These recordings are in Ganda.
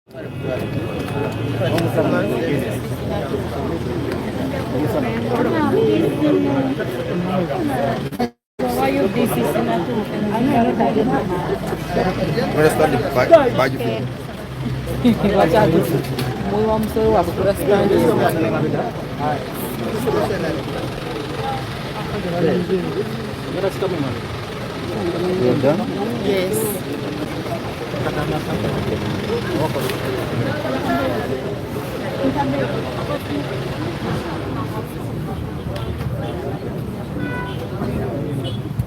Why you this is not Where's the bag? Watch out. Muy vamos a ver por stand. You're done? Yes.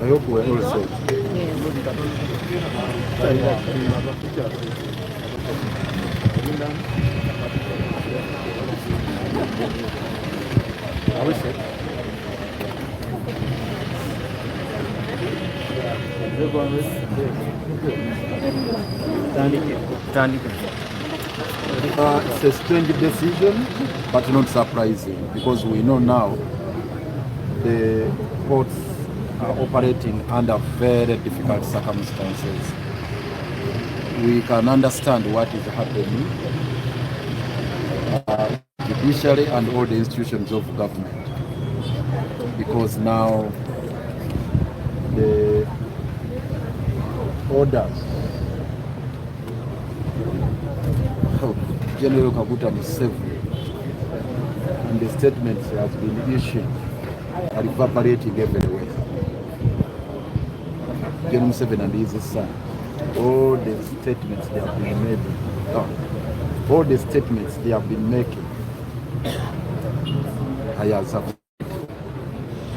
I hope we're all safe. Are we safe? It's a strange decision, but not surprising, because we know now the courts are operating under very difficult circumstances. We can understand what is happening, judiciary and all the institutions of government, because now the orders of General Kaguta Museveni and the statements that have been issued are reverberating everywhere. General Museveni and his son, all the statements they have been making, all the statements they have been making,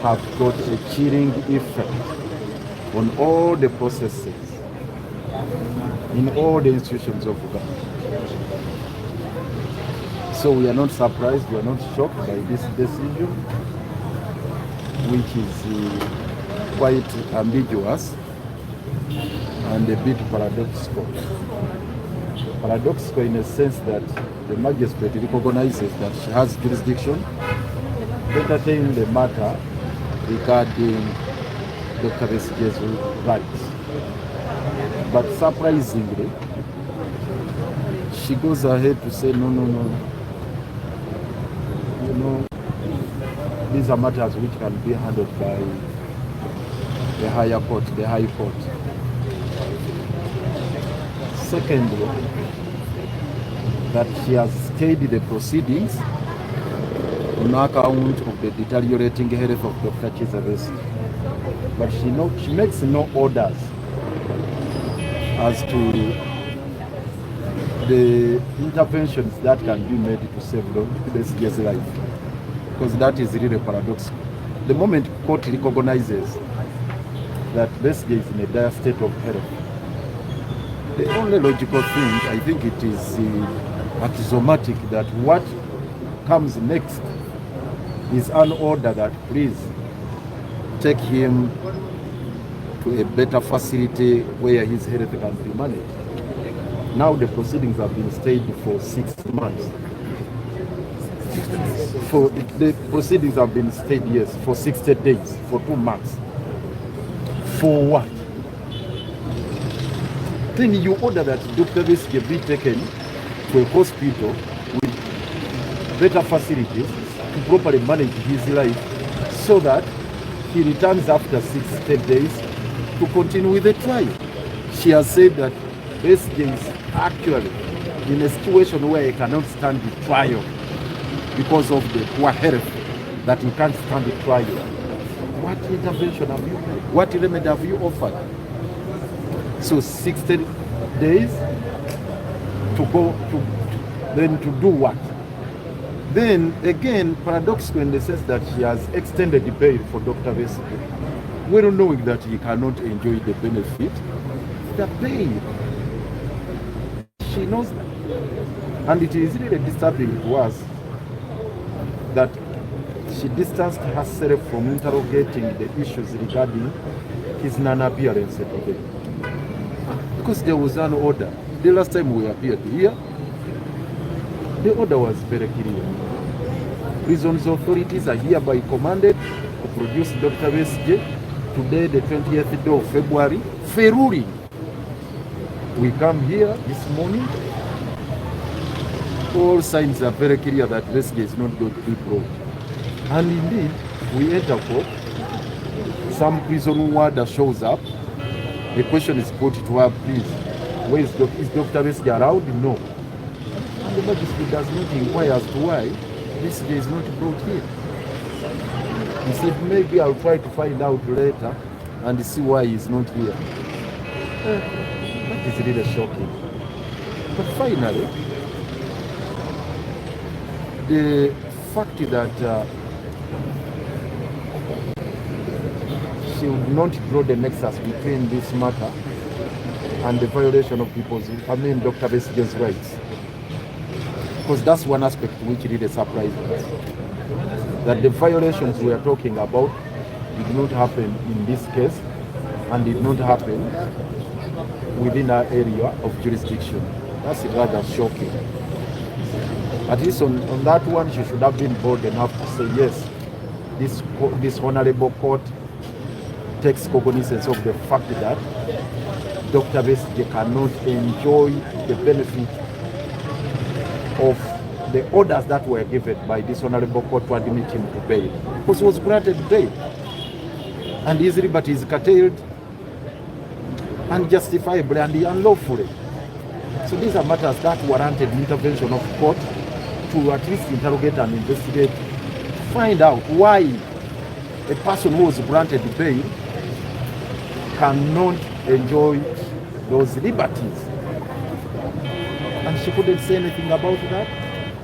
have got a chilling effect on all the processes in all the institutions of government. So we are not surprised, we are not shocked by this decision, which is quite ambiguous and a bit paradoxical. Paradoxical in a sense that the magistrate recognizes that she has jurisdiction to entertain the matter regarding Dr. Besigye's rights. But surprisingly, she goes ahead to say, no. You know, these are matters which can be handled by the higher court, the high court. Secondly, that she has stayed the proceedings on account of the deteriorating health of Dr. Besigye. But she makes no orders as to the interventions that can be made to save Besigye's life, because that is really paradoxical. The moment court recognizes that Besigye is in a dire state of health, the only logical thing, I think it is axiomatic that what comes next is an order that please take him to a better facility where his health can be managed. Now the proceedings have been stayed for 6 months. The proceedings have been stayed, yes, for 60 days, for 2 months. For what? Then you order that Dr. Besigye be taken to a hospital with better facilities to properly manage his life so that he returns after 60 days to continue with the trial. She has said that Besigye is actually in a situation where he cannot stand the trial because of the poor health, that he can't stand the trial. What intervention have you made? What remedy have you offered? So 60 days to go then to do what? Then again, paradoxical in the sense that she has extended the bail for Dr. Besigye, well knowing that he cannot enjoy the benefit of the bail. She knows that. And it is really disturbing to us that she distanced herself from interrogating the issues regarding his non-appearance today. Because there was an order. The last time we appeared here, the order was very clear. Prisons authorities are hereby commanded to produce Dr. Besigye today, the 20th day of February, for ruling. We come here this morning all signs are very clear that Besigye is not going to be brought. And indeed, we enter court, some prison warder shows up, the question is put to her, please, where is Dr. Besigye around? No. And the magistrate does not inquire as to why Besigye is not brought here. He said, maybe I'll try to find out later and see why he's not here. That is really shocking. But finally, the fact that she would not draw the nexus between this matter and the violation of Dr. Besigye's rights. Because that's one aspect which really surprised us. That the violations we are talking about did not happen in this case and did not happen within our area of jurisdiction. That's rather shocking. At least on that one, she should have been bold enough to say, yes, this honorable court takes cognizance of the fact that Dr. Besigye cannot enjoy the benefit of the orders that were given by this honorable court to admit him to bail. Because he was granted bail. And his liberty is curtailed unjustifiably and unlawfully. So these are matters that warranted intervention of court to at least interrogate and investigate, find out why a person who was granted bail cannot enjoy those liberties. And she couldn't say anything about that.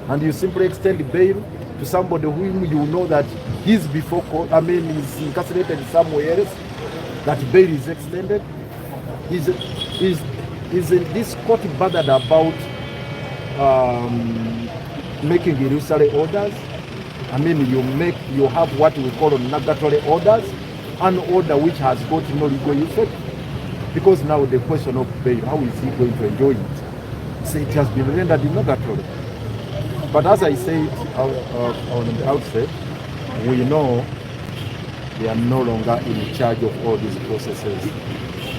And you simply extend bail to somebody whom you know that he's before court, he's incarcerated somewhere else, that bail is extended. Is this court bothered about making illusory orders? You have what we call nugatory orders, an order which has got no legal effect. Because now the question of bail, how is he going to enjoy it? So it has been rendered nugatory. But as I said on the outset, we know they are no longer in charge of all these processes.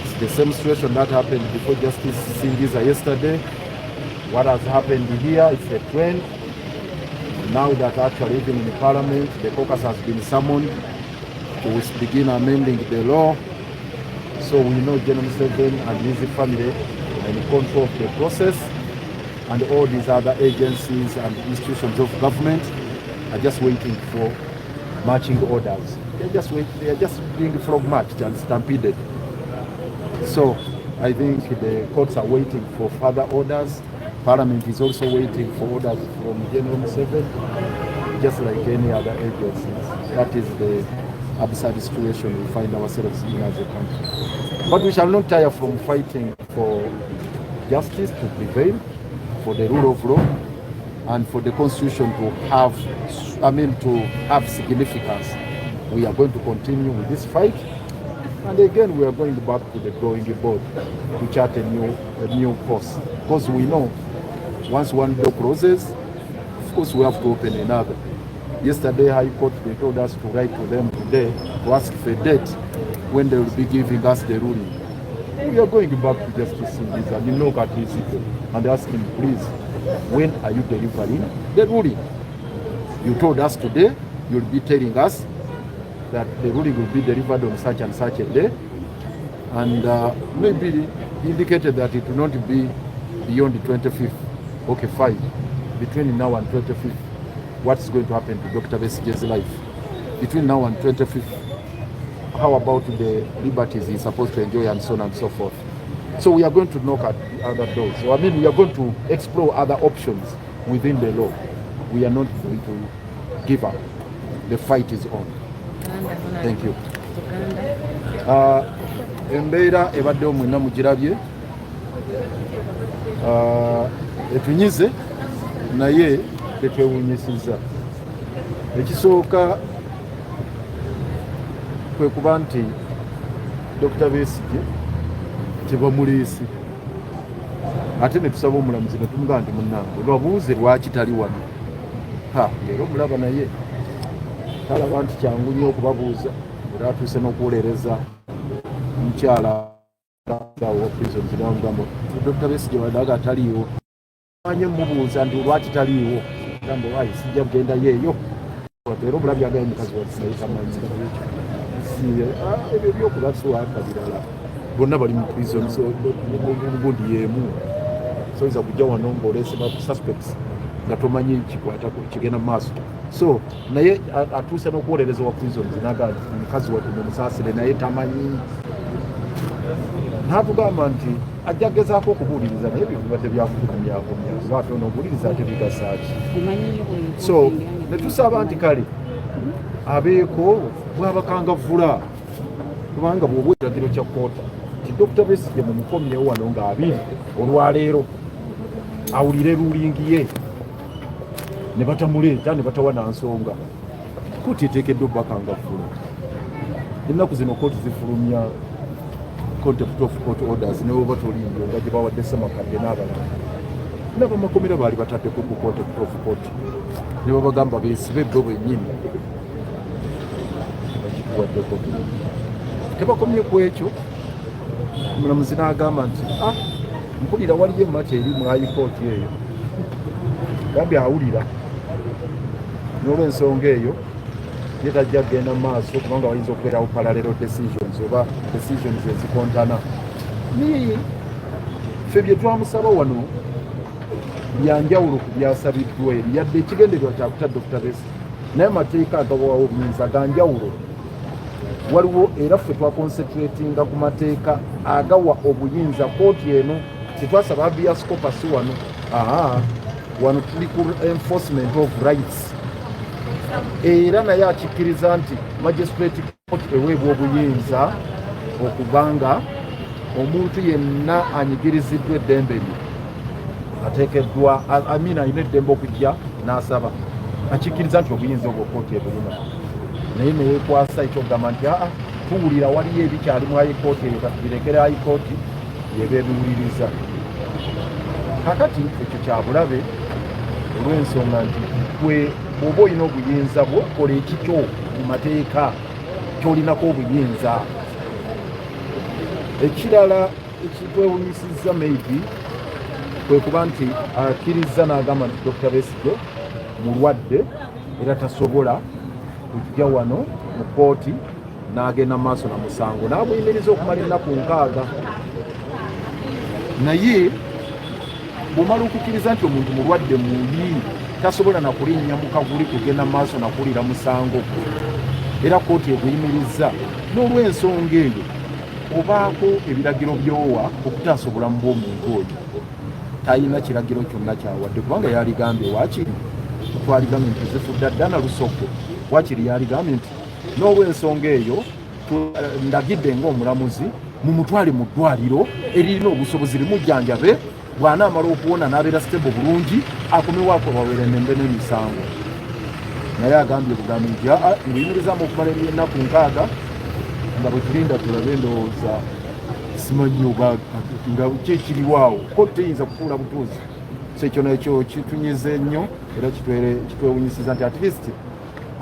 It's the same situation that happened before Justice Singiza yesterday. What has happened here is a trend. Now that actually even in the Parliament, the caucus has been summoned to begin amending the law. So we know General Museveni and his family are in control of the process, and all these other agencies and institutions of government are just waiting for marching orders. They are just being frog marched and stampeded. So I think the courts are waiting for further orders. Parliament is also waiting for orders from General Museveni, just like any other agencies. That is the absurd situation we find ourselves in as a country. But we shall not tire from fighting for justice to prevail, for the rule of law, and for the Constitution to have significance. We are going to continue with this fight, and again we are going back to the drawing board to chart a new course, because we know once one door closes, of course we have to open another. Yesterday, High Court, they told us to write to them today to ask for a date when they will be giving us the ruling. We are going back to Justice Singiza and look at his and ask him, please, when are you delivering the ruling? You told us today, you'll be telling us that the ruling will be delivered on such and such a day, and maybe indicated that it will not be beyond the 25th. Okay, fine. Between now and 25th, what's going to happen to Dr. Besigye's life? Between now and 25th, how about the liberties he's supposed to enjoy and so on and so forth? So we are going to knock at other doors. So we are going to explore other options within the law. We are not going to give up. The fight is on. Thank you. Embeera ebadde omwena mugirabye, etunyize naye tetwewunyisiza. Ekisooka kwe kuba nti Dr. Besigye tebamuleese, ate ne tusaba omulamuzi ne tumugamba nti munnange lwabuuze lwaki tali wano. Leero omulaba naye talaba nti kyangu nnyo okubabuuza, era atuuse n'okuwolereza mukyala wa prisons n'amugamba Dr. Besigye wadde ataliiwo. anye mubuuza nti lwaki taliiwo gambo wayi sijja kugenda yeeyo era obulabi agaye mukazi watisayitamanyi ebyo byokubasuwaka birala bonna bali mu prison mugundi yeemu soyinza kujja wano ng'oleseba suspects nga tomanyi kikwatako kigenda mu maaso so naye atuuse n'okuwolereza wa prisons naga omukazi wamusaasire naye tamanyi natugamba nti ajja gezaako okubuuliriza naye bibadde byafulumyakomya lwate onobuuliriza ate bigasaaki so netusaba nti kale abeeko bwabakangavvula kubanga bw'oba ekiragiro kya koota ti Dr. Besigye mumukomyewo wano ng'abiri olwaleero awulire rulingi ye ne batamuleeta ne batawa na nsonga kooti eteekeddwa obbakangavvula ennaku zino kooti zifulumya contempt of court orders ne bwoba toliyo nga gye bawadde Ssemakadde n'abalala n'abamakomera baali bataddeko ku contempt of court ne babagamba beesibe bbo bwennyini bagituwaddeko tebakomye ku ekyo omulamuzi n'agamba nti mpulira waliyo emata eri mu high court eyo gambye awulira n'olw'ensonga eyo ye tajja kgenda mu maaso kubanga bayinza okubeerawo parallel decisions oba decisions ezikontana ni ffe bye twamusaba wano byanjawulo ku byasabiddwa eri yadde ekigendererwa kyakuta Dr. Besigye naye amateeka agawawo obuyinza ganjawulo waliwo era ffe twaconcentratinga ku mateeka agawa obuyinza kooti eno tetwasaba abiascopasi wano wano tuli ku enforcement of rights era naye akikkiriza nti magistrate court eweebwa obuyinza okubanga omuntu yenna anyigiriziddwa eddembe lye ateekeddwa alina eddembe okujja n'asaba akikkiriza nti obuyinza obwo kooti ebulina naye neyekwasa ekyokugamba nti tuwulira waliyo ebikyali mu high court eyo katubirekere high court yeba ebiwuliriza kakati ekyo kyabulabe olw'ensonga nti gwe bw'oba olina obuyinza bwo kola ekikyo mu mateeka kyolinako obuyinza ekirala ekitwewunyisizza maybe kwe kuba nti akkiriza n'agamba nti Dr. Besigye mulwadde era tasobola kujja wano mu kooti n'agenda mu maaso na musango n'abuyimiriza okumala ennaku 6 naye bw'omala okukkiriza nti omuntu mulwadde muyi tasobola nakulinnya mu kaguli kugenda mu maaso nakulira musango era kooti eguyimiriza n'olw'ensonga eyo obaako ebiragiro byowa okutasobola mu bw'omuntu oyo talina kiragiro kyonna kyawadde kubanga yaligambye waakiri twaligambye nti zifudda dda na lusoko waakiri yaligambye nti n'olw'ensonga eyo ndagidde ng'omulamuzi mumutwale mu ddwaliro eririna obusobozi limujjanjabe bw'anaamala okuwona n'abeera stable bulungi akomewaako bawere nembe n'emisango naye agambye bugambe nti nguyimirizaamu okumala ennaku 6 nga bwe tulinda tulabe ndowooza simanyi oba nga kyekiriwaawo ko teyinza kufuula butuuzi so ekyo nekyo kitunyize nnyo era kitwewunyisiza nti at least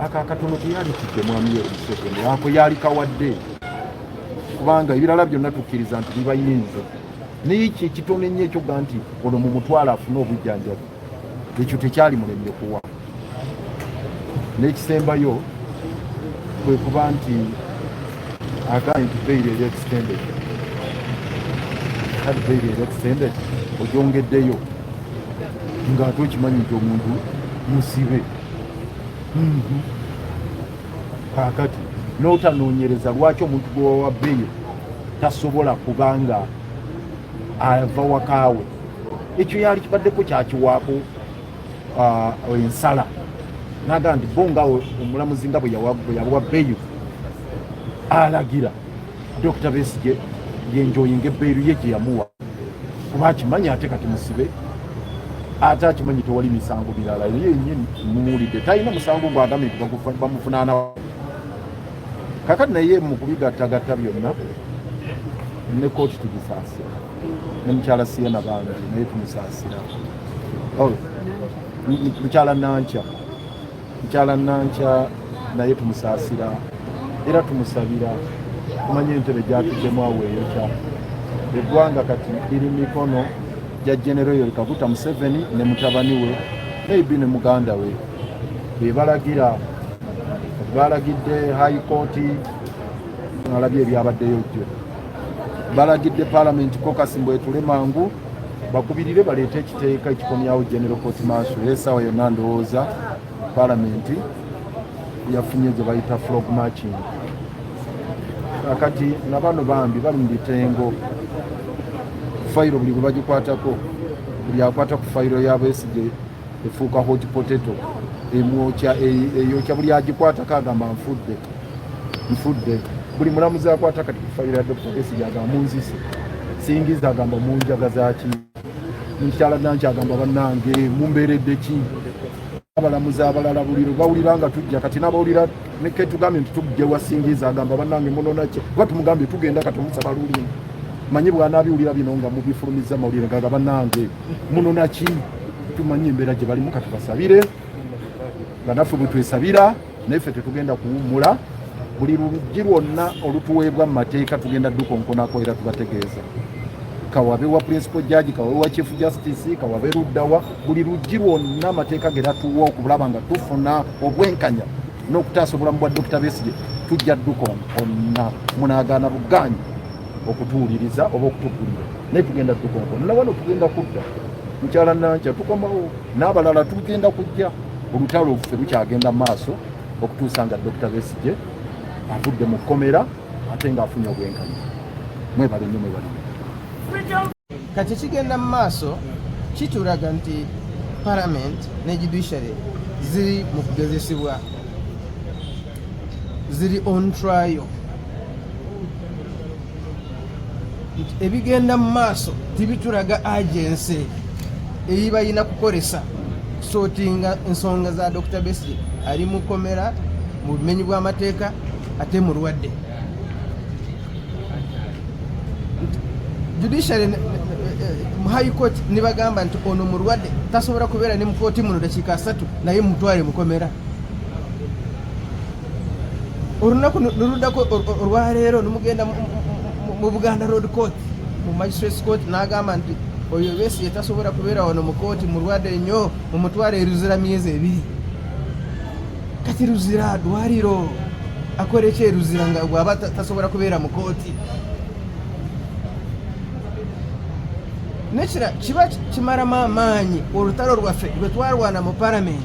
akakatono teyali kidde mwami Museveni ako yali kawadde kubanga ebirala byonna tukkiriza nti bibayinza naye kitono ennyo ekyoga nti ono mumutwala afune obujjanjabi ekyo tekyali mulemye kuwa n'ekisembayo kwe kuba nti agaye nti bail eri extended kati bail eri extended ogyongeddeyo ng'ate okimanyi nti omuntu musibe kakati n'otanoonyereza lwaki omuntu gwewawa bail tasobola kubanga ava wakaawe ekyo yali kibaddeko kyakiwaako ensala naga nti bo nga omulamuzi nga bwe yawa bail alagira Dr. Besigye yenjoyinga ebbeeru ye gye yamuwa kuba akimanyi ate kati musibe ate akimanyi tewali misango birala yenyini mumuwulidde talina musango gw'agambye nti bamufunaana kakati naye mu kubigattagatta byonna ne kooti tugisaasira ne mukyala Siena bangi naye tumusaasira mukyala Nankya naye tumusaasira era tumusabira kumanya entebe gyatuddemu awo eyokya eggwanga kati liri mikono Major General Yoweri Kaguta Museveni ne mutabani we maybe ne muganda we balagidde High Court alabye ebyabaddeyo jjo balagidde Parliament caucus mbwetule mangu bakubirire baleete ekiteeka ekikomyawo General Court Martial esaawa yonna ndowooza Parliament yafunye gye bayita frog marching akati nabano bambi bali mu bitengo fayiro buli gwe bagikwatako buli akwata ku fayiro ya Besigye efuuka hot potato emwokya eyokya buli agikwatako agamba nfudde buli mulamuzi akwata kati ku fayiro ya Dr. Besigye agamba munzise singiza agamba munjagazaki nkyala nanki agamba bannange mumbeeredde ki abalamuzi abalala buliro bawulira nga tujja kati nabawulira neke tugambe nti tujje wasingiza agamba bannange munonaki kuba tumugambye tugenda katumusaba lulimi manyi bw'anaabiwulira bino nga mubifulumiza mawulire ngaga bannange munonaki tumanyi embeera gye balimu katubasabire nga naffe bwe twesabira naffe tetugenda kuwummula buli luggi lwonna olutuweebwa mu mateeka tugenda dukonkonako era tubategeeza kawabe wa principal judge kawabe wa chief justice kawabe luddawa buli luggi lwonna amateeka ge gatuwa okulaba nga tufuna obwenkanya n'okutaasa obulamu bwa Dr. Besigye tujja dukonkona munaagaana buganyi okutuwuliriza oba okutugulira naye tugenda dukonkona nawano tugenda kudda mukyala Nankya tukomawo n'abalala tugenda kujja olutalo ffe lukyagenda mu maaso okutuusa nga Dr. Besigye avudde mu kkomera ate ng'afunye obwenkanya mwebale nnyo mwebale kati kigenda mu maaso kitulaga nti Parliament ne judiciary ziri mu kugezesebwa ziri on trial ebigenda mu maaso tibitulaga agency eyi balina kukolesa kusotinga ensonga za Dr. Besigye ali mu kkomera mu bumenyi bw'amateeka ate mulwadde judiciary mu High Court nibagamba nti ono mulwadde tasobola kubeera ne mu kooti muno dakiika 3 naye mutwale mukomera olunaku nuluddako olwaleero nimugenda mu Buganda Road Court mu Magistrates Court n'agamba nti oyo Besigye tasobola kubeera wano mu kooti mulwadde nnyo mumutwale eruzira myezi 2 kati ruzira dwaliro akora ekyeruzira nga bw'aba tasobola kubeera mu kooti nekira kiba kimalamu amaanyi olutalo lwaffe lwe twalwana mu Parliament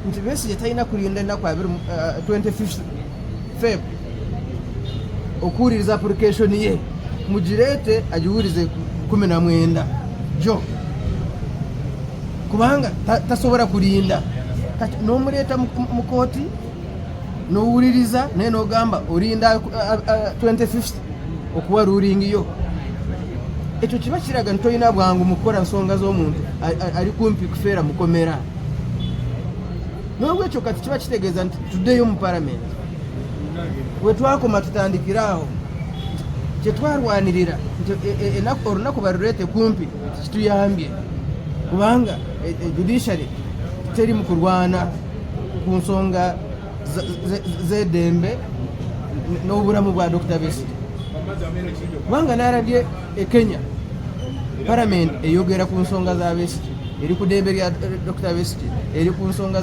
nti Besigye talina kulinda ennaku 25 Feb okuwuliriza application ye mugireete agiwulize 19 jo kubanga tasobola kulinda kati n'omuleeta mu kooti n'owuliriza naye n'ogamba olinda 25 okuwa ruling yo ekyo kiba kiraga nti tolina bwangu mu kukola nsonga z'omuntu ali kumpi kufeera mukomera n'olwekyo kati kiba kitegeeza nti tuddeyo mu Parliament we twakoma tutandikiraawo kyetwarwanirira nti olunaku baluleete kumpi kituyambye kubanga judiciary teri mu kulwana ku nsonga z'eddembe n'obulamu bwa Dr. Besigye kubanga naalabye Kenya Parliament eyogera ku nsonga za Besigye eri ku ddembe lya Dr. Besigye eri ku nsonga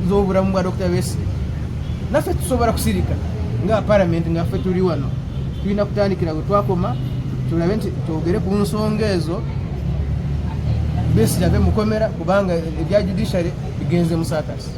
z'obulamu bwa Dr. Besigye naffe tusobola kusirika nga Parliament ngaffe tuli wano tulina kutandikira bwe twakoma tulabe nti twogere ku nsonga ezo Besigye ave mukomera kubanga ebya judiciary bigenze mu saakasi